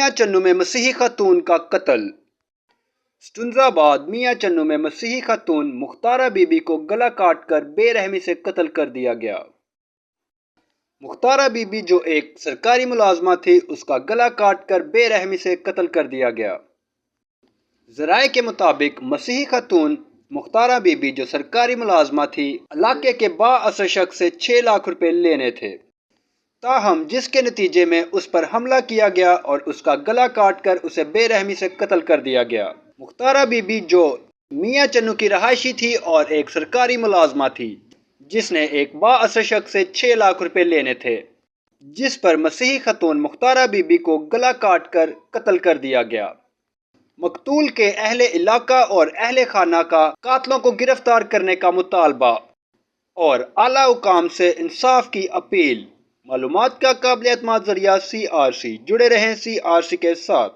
میاں چنو میں مسیحی خاتون کا قتل۔ سٹنزا آباد میاں چنو میں مسیحی خاتون مختارہ بی بی کو گلا کاٹ کر بے رحمی سے قتل کر دیا گیا۔ مختارہ بی بی جو ایک سرکاری ملازمہ تھی، اس کا گلا کاٹ کر بے رحمی سے قتل کر دیا گیا۔ ذرائع کے مطابق مسیحی خاتون مختارہ بی بی جو سرکاری ملازمہ تھی، علاقے کے بااثر شخص سے 6 لاکھ روپے لینے تھے، تاہم جس کے نتیجے میں اس پر حملہ کیا گیا اور اس کا گلا کاٹ کر اسے بے رحمی سے قتل کر دیا گیا۔ مختارہ بی بی جو میاں چنو کی رہائشی تھی اور ایک سرکاری ملازمہ تھی، جس نے ایک بااثر شخص سے 6 لاکھ روپے لینے تھے، جس پر مسیحی خاتون مختارہ بی بی کو گلا کاٹ کر قتل کر دیا گیا۔ مقتول کے اہل علاقہ اور اہل خانہ کا قاتلوں کو گرفتار کرنے کا مطالبہ اور اعلیٰ حکام سے انصاف کی اپیل۔ معلومات کا قابل اعتماد ذریعہ CRC۔ جڑے رہیں CRC کے ساتھ۔